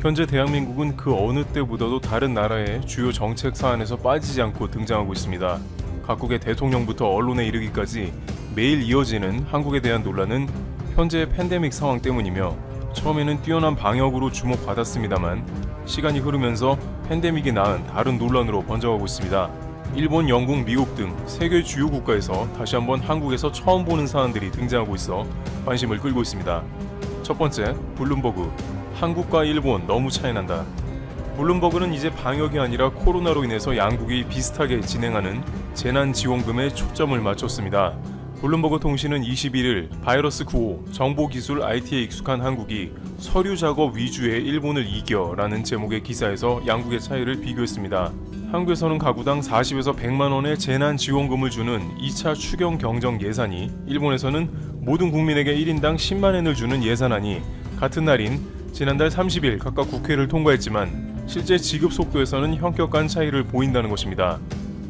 현재 대한민국은 그 어느 때보다도 다른 나라의 주요 정책 사안에서 빠지지 않고 등장하고 있습니다. 각국의 대통령부터 언론에 이르기까지 매일 이어지는 한국에 대한 논란은 현재의 팬데믹 상황 때문이며 처음에는 뛰어난 방역으로 주목받았습니다만 시간이 흐르면서 팬데믹이 낳은 다른 논란으로 번져가고 있습니다. 일본, 영국, 미국 등 세계 주요 국가에서 다시 한번 한국에서 처음 보는 사안들이 등장하고 있어 관심을 끌고 있습니다. 첫 번째, 블룸버그. 한국과 일본 너무 차이난다. 블룸버그는 이제 방역이 아니라 코로나로 인해서 양국이 비슷하게 진행하는 재난지원금에 초점을 맞췄습니다. 블룸버그 통신은 21일 바이러스 9호 정보기술 IT에 익숙한 한국이 서류 작업 위주의 일본을 이겨라는 제목의 기사에서 양국의 차이를 비교했습니다. 한국에서는 가구당 40에서 100만 원의 재난지원금을 주는 2차 추경 경정 예산이 일본에서는 모든 국민에게 1인당 10만 엔을 주는 예산안이 같은 날인 지난달 30일 각각 국회를 통과했지만 실제 지급 속도에서는 현격한 차이를 보인다는 것입니다.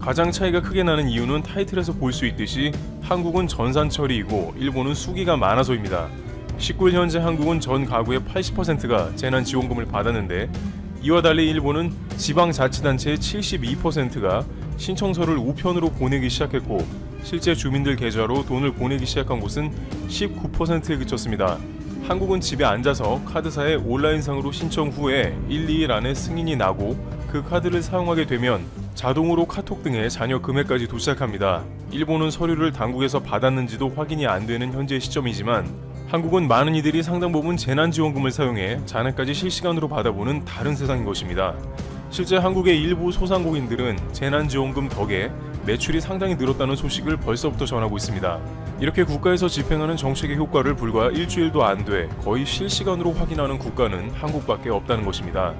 가장 차이가 크게 나는 이유는 타이틀에서 볼 수 있듯이 한국은 전산처리이고 일본은 수기가 많아서입니다. 19일 현재 한국은 전 가구의 80%가 재난지원금을 받았는데 이와 달리 일본은 지방자치단체의 72%가 신청서를 우편으로 보내기 시작했고 실제 주민들 계좌로 돈을 보내기 시작한 곳은 19%에 그쳤습니다. 한국은 집에 앉아서 카드사에 온라인상으로 신청 후에 1, 2일 안에 승인이 나고 그 카드를 사용하게 되면 자동으로 카톡 등의 잔여 금액까지 도착합니다. 일본은 서류를 당국에서 받았는지도 확인이 안 되는 현재 시점이지만 한국은 많은 이들이 상당 부분 재난지원금을 사용해 잔액까지 실시간으로 받아보는 다른 세상인 것입니다. 실제 한국의 일부 소상공인들은 재난지원금 덕에 매출이 상당히 늘었다는 소식을 벌써부터 전하고 있습니다. 이렇게 국가에서 집행하는 정책의 효과를 불과 일주일도 안 돼 거의 실시간으로 확인하는 국가는 한국밖에 없다는 것입니다.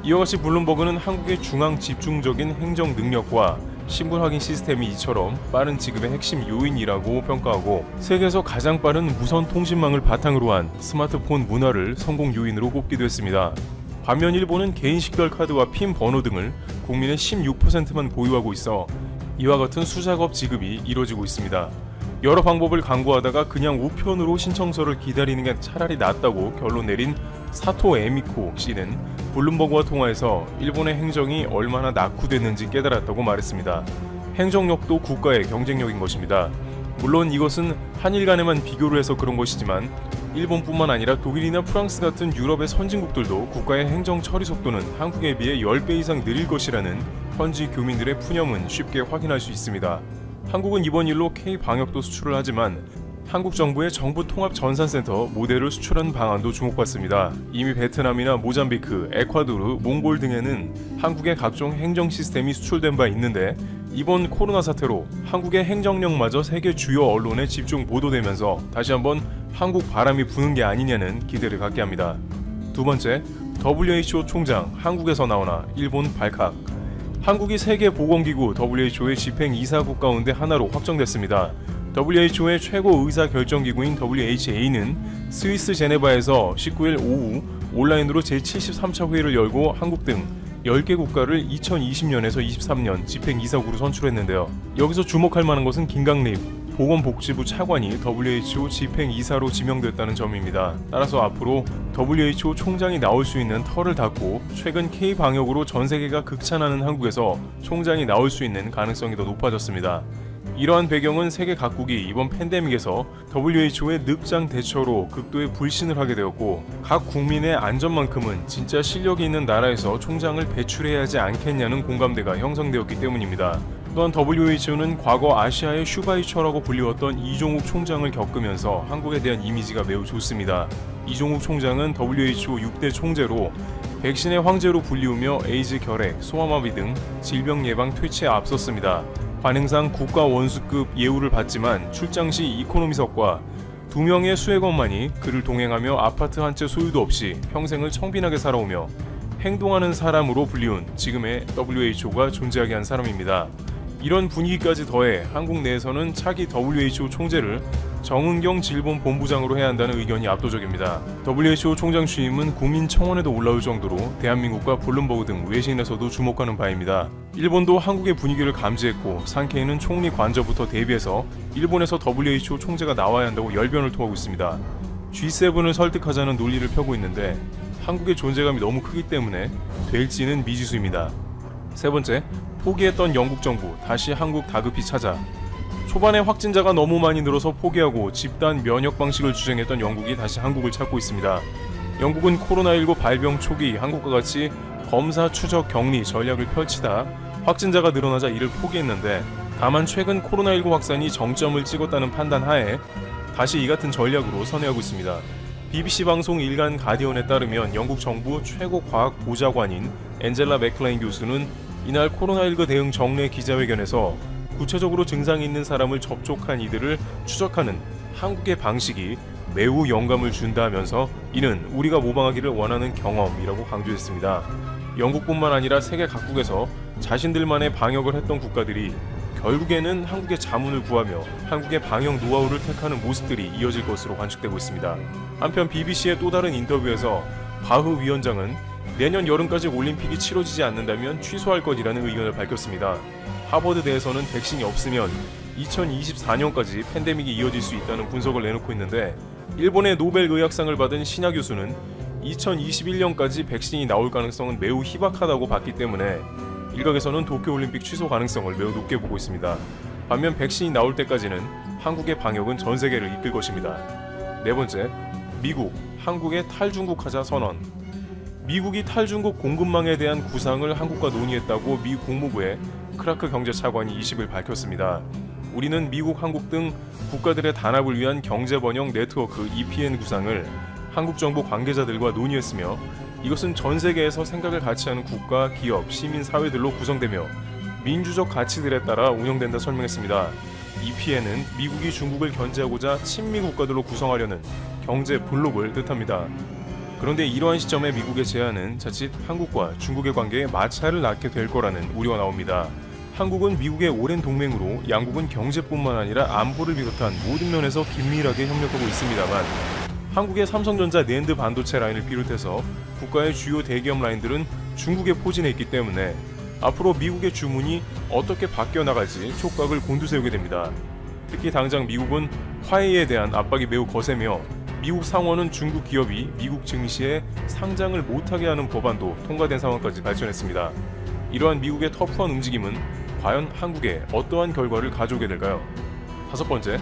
이와 같이 블룸버그는 한국의 중앙 집중적인 행정 능력과 신분 확인 시스템이 이처럼 빠른 지급의 핵심 요인이라고 평가하고 세계에서 가장 빠른 무선 통신망을 바탕으로 한 스마트폰 문화를 성공 요인으로 꼽기도 했습니다. 반면 일본은 개인 식별 카드와 핀 번호 등을 국민의 16%만 보유하고 있어 이와 같은 수작업 지급이 이뤄지고 있습니다. 여러 방법을 강구하다가 그냥 우편으로 신청서를 기다리는 게 차라리 낫다고 결론 내린 사토 에미코 씨는 블룸버그와 통화에서 일본의 행정이 얼마나 낙후됐는지 깨달았다고 말했습니다. 행정력도 국가의 경쟁력인 것입니다. 물론 이것은 한일 간에만 비교를 해서 그런 것이지만 일본뿐만 아니라 독일이나 프랑스 같은 유럽의 선진국들도 국가의 행정 처리 속도는 한국에 비해 10배 이상 느릴 것이라는 현지 교민들의 푸념은 쉽게 확인할 수 있습니다. 한국은 이번 일로 K-방역도 수출을 하지만 한국 정부의 정부 통합 전산센터 모델을 수출하는 방안도 주목받습니다. 이미 베트남이나 모잠비크, 에콰도르, 몽골 등에는 한국의 각종 행정 시스템이 수출된 바 있는데 이번 코로나 사태로 한국의 행정력마저 세계 주요 언론에 집중 보도되면서 다시 한번 한국 바람이 부는 게 아니냐는 기대를 갖게 합니다. 두 번째, WHO 총장 한국에서 나오나 일본 발칵. 한국이 세계보건기구 WHO의 집행이사국 가운데 하나로 확정됐습니다. WHO의 최고 의사결정기구인 WHA는 스위스 제네바에서 19일 오후 온라인으로 제73차 회의를 열고 한국 등 10개 국가를 2020년에서 23년 집행이사국으로 선출했는데요. 여기서 주목할 만한 것은 김강립 보건복지부 차관이 WHO 집행이사로 지명됐다는 점입니다. 따라서 앞으로 WHO 총장이 나올 수 있는 터를 닫고 최근 K-방역으로 전 세계가 극찬하는 한국에서 총장이 나올 수 있는 가능성이 더 높아졌습니다. 이러한 배경은 세계 각국이 이번 팬데믹에서 WHO의 늑장 대처로 극도의 불신을 하게 되었고 각 국민의 안전만큼은 진짜 실력이 있는 나라에서 총장을 배출해야 하지 않겠냐는 공감대가 형성되었기 때문입니다. 또한 WHO는 과거 아시아의 슈바이처라고 불리웠던 이종욱 총장을 겪으면서 한국에 대한 이미지가 매우 좋습니다. 이종욱 총장은 WHO 6대 총재로 백신의 황제로 불리우며 에이즈 결핵, 소아마비 등 질병 예방 퇴치에 앞섰습니다. 관행상 국가 원수급 예우를 받지만 출장 시 이코노미석과 2명의 수행원만이 그를 동행하며 아파트 한 채 소유도 없이 평생을 청빈하게 살아오며 행동하는 사람으로 불리운 지금의 WHO가 존재하게 한 사람입니다. 이런 분위기까지 더해 한국 내에서는 차기 WHO 총재를 정은경 질본본부장으로 해야 한다는 의견이 압도적입니다. WHO 총장 취임은 국민청원에도 올라올 정도로 대한민국과 블룸버그 등 외신에서도 주목하는 바입니다. 일본도 한국의 분위기를 감지했고 상케이는 총리 관저부터 대비해서 일본에서 WHO 총재가 나와야 한다고 열변을 토하고 있습니다. G7을 설득하자는 논리를 펴고 있는데 한국의 존재감이 너무 크기 때문에 될지는 미지수입니다. 세 번째, 포기했던 영국 정부 다시 한국 다급히 찾아. 초반에 확진자가 너무 많이 늘어서 포기하고 집단 면역 방식을 주장했던 영국이 다시 한국을 찾고 있습니다. 영국은 코로나19 발병 초기 한국과 같이 검사 추적 격리 전략을 펼치다 확진자가 늘어나자 이를 포기했는데, 다만 최근 코로나19 확산이 정점을 찍었다는 판단 하에 다시 이 같은 전략으로 선회하고 있습니다. BBC 방송 일간 가디언에 따르면 영국 정부 최고 과학 보좌관인 앤젤라 맥클레인 교수는 이날 코로나19 대응 정례 기자회견에서 구체적으로 증상이 있는 사람을 접촉한 이들을 추적하는 한국의 방식이 매우 영감을 준다면서 이는 우리가 모방하기를 원하는 경험이라고 강조했습니다. 영국뿐만 아니라 세계 각국에서 자신들만의 방역을 했던 국가들이 결국에는 한국의 자문을 구하며 한국의 방역 노하우를 택하는 모습들이 이어질 것으로 관측되고 있습니다. 한편 BBC의 또 다른 인터뷰에서 바흐 위원장은 내년 여름까지 올림픽이 치러지지 않는다면 취소할 것이라는 의견을 밝혔습니다. 하버드대에서는 백신이 없으면 2024년까지 팬데믹이 이어질 수 있다는 분석을 내놓고 있는데, 일본의 노벨 의학상을 받은 신야 교수는 2021년까지 백신이 나올 가능성은 매우 희박하다고 봤기 때문에 일각에서는 도쿄올림픽 취소 가능성을 매우 높게 보고 있습니다. 반면 백신이 나올 때까지는 한국의 방역은 전 세계를 이끌 것입니다. 네 번째, 미국, 한국의 탈중국하자 선언. 미국이 탈중국 공급망에 대한 구상을 한국과 논의했다고 미 국무부의 크라크 경제차관이 20일 밝혔습니다. 우리는 미국, 한국 등 국가들의 단합을 위한 경제번영 네트워크 EPN 구상을 한국 정부 관계자들과 논의했으며, 이것은 전 세계에서 생각을 같이 하는 국가, 기업, 시민, 사회들로 구성되며 민주적 가치들에 따라 운영된다 설명했습니다. EPN은 미국이 중국을 견제하고자 친미 국가들로 구성하려는 경제 블록을 뜻합니다. 그런데 이러한 시점에 미국의 제안은 자칫 한국과 중국의 관계에 마찰을 낳게 될 거라는 우려가 나옵니다. 한국은 미국의 오랜 동맹으로 양국은 경제뿐만 아니라 안보를 비롯한 모든 면에서 긴밀하게 협력하고 있습니다만, 한국의 삼성전자 낸드 반도체 라인을 비롯해서 국가의 주요 대기업 라인들은 중국에 포진해 있기 때문에 앞으로 미국의 주문이 어떻게 바뀌어 나갈지 촉각을 곤두세우게 됩니다. 특히 당장 미국은 화웨이에 대한 압박이 매우 거세며 미국 상원은 중국 기업이 미국 증시에 상장을 못하게 하는 법안도 통과된 상황까지 발전했습니다. 이러한 미국의 터프한 움직임은 과연 한국에 어떠한 결과를 가져오게 될까요? 다섯 번째,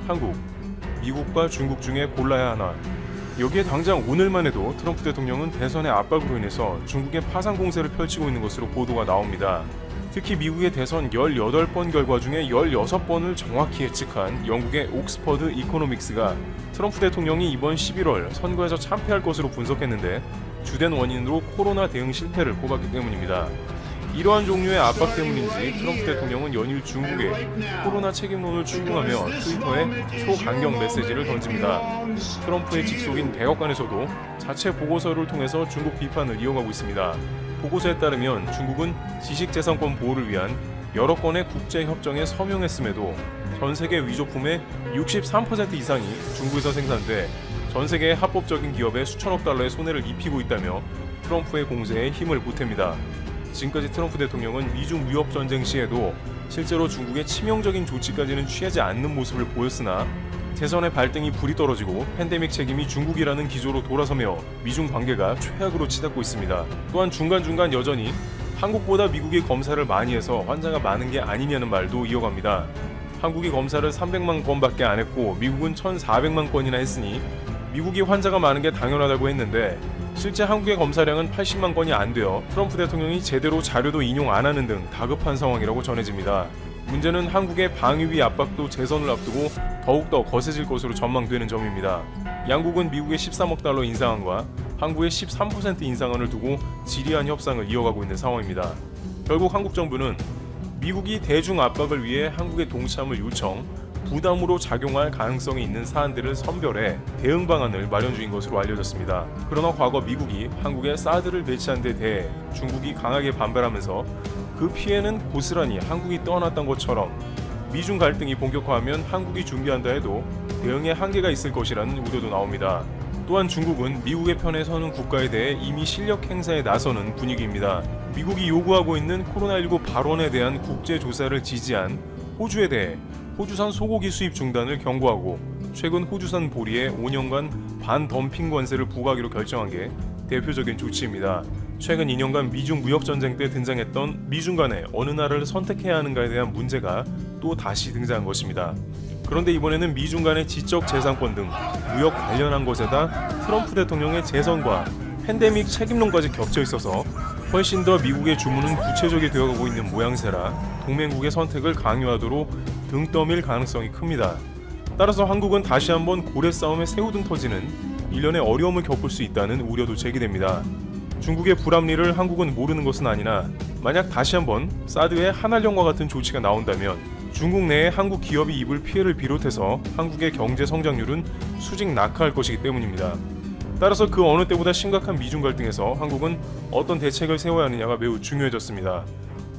한국. 미국과 중국 중에 골라야 하나. 여기에 당장 오늘만 해도 트럼프 대통령은 대선의 압박으로 인해서 중국의 파상 공세를 펼치고 있는 것으로 보도가 나옵니다. 특히 미국의 대선 18번 결과 중에 16번을 정확히 예측한 영국의 옥스퍼드 이코노믹스가 트럼프 대통령이 이번 11월 선거에서 참패할 것으로 분석했는데, 주된 원인으로 코로나 대응 실패를 꼽았기 때문입니다. 이러한 종류의 압박 때문인지 트럼프 대통령은 연일 중국에 코로나 책임론을 추궁하며 트위터에 초강경 메시지를 던집니다. 트럼프의 직속인 백악관에서도 자체 보고서를 통해서 중국 비판을 이어가고 있습니다. 보고서에 따르면 중국은 지식재산권 보호를 위한 여러 건의 국제협정에 서명했음에도 전 세계 위조품의 63% 이상이 중국에서 생산돼 전 세계의 합법적인 기업에 수천억 달러의 손해를 입히고 있다며 트럼프의 공세에 힘을 보탭니다. 지금까지 트럼프 대통령은 미중 무역 전쟁 시에도 실제로 중국의 치명적인 조치까지는 취하지 않는 모습을 보였으나 대선의 발등이 불이 떨어지고 팬데믹 책임이 중국이라는 기조로 돌아서며 미중 관계가 최악으로 치닫고 있습니다. 또한 중간중간 여전히 한국보다 미국이 검사를 많이 해서 환자가 많은 게 아니냐는 말도 이어갑니다. 한국이 검사를 300만 건밖에 안 했고 미국은 1,400만 건이나 했으니 미국이 환자가 많은 게 당연하다고 했는데, 실제 한국의 검사량은 80만 건이 안 되어 트럼프 대통령이 제대로 자료도 인용 안 하는 등 다급한 상황이라고 전해집니다. 문제는 한국의 방위비 압박도 재선을 앞두고 더욱더 거세질 것으로 전망되는 점입니다. 양국은 미국의 13억 달러 인상안과 한국의 13% 인상안을 두고 지리한 협상을 이어가고 있는 상황입니다. 결국 한국 정부는 미국이 대중 압박을 위해 한국의 동참을 요청, 부담으로 작용할 가능성이 있는 사안들을 선별해 대응 방안을 마련 중인 것으로 알려졌습니다. 그러나 과거 미국이 한국에 사드를 배치한 데 대해 중국이 강하게 반발하면서 그 피해는 고스란히 한국이 떠안았던 것처럼 미중 갈등이 본격화하면 한국이 준비한다 해도 대응에 한계가 있을 것이라는 우려도 나옵니다. 또한 중국은 미국의 편에 서는 국가에 대해 이미 실력 행사에 나서는 분위기입니다. 미국이 요구하고 있는 코로나19 발원에 대한 국제조사를 지지한 호주에 대해 호주산 소고기 수입 중단을 경고하고, 최근 호주산 보리에 5년간 반덤핑 관세를 부과하기로 결정한 게 대표적인 조치입니다. 최근 2년간 미중 무역전쟁 때 등장했던 미중 간에 어느 나라를 선택해야 하는가에 대한 문제가 또 다시 등장한 것입니다. 그런데 이번에는 미중 간의 지적재산권 등 무역 관련한 것에다 트럼프 대통령의 재선과 팬데믹 책임론까지 겹쳐 있어서 훨씬 더 미국의 주문은 구체적이 되어가고 있는 모양새라 동맹국의 선택을 강요하도록 등 떠밀 가능성이 큽니다. 따라서 한국은 다시 한번 고래 싸움에 새우등 터지는 일련의 어려움을 겪을 수 있다는 우려도 제기됩니다. 중국의 불합리를 한국은 모르는 것은 아니나 만약 다시 한번 사드의 한한령과 같은 조치가 나온다면 중국 내에 한국 기업이 입을 피해를 비롯해서 한국의 경제 성장률은 수직 낙하할 것이기 때문입니다. 따라서 그 어느 때보다 심각한 미중 갈등에서 한국은 어떤 대책을 세워야 하느냐가 매우 중요해졌습니다.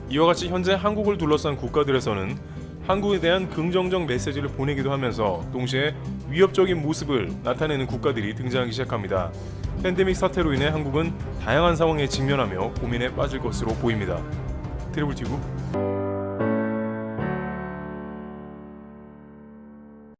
이와 같이 현재 한국을 둘러싼 국가들에서는 한국에 대한 긍정적 메시지를 보내기도 하면서 동시에 위협적인 모습을 나타내는 국가들이 등장하기 시작합니다. 팬데믹 사태로 인해 한국은 다양한 상황에 직면하며 고민에 빠질 것으로 보입니다. 트래블 튜브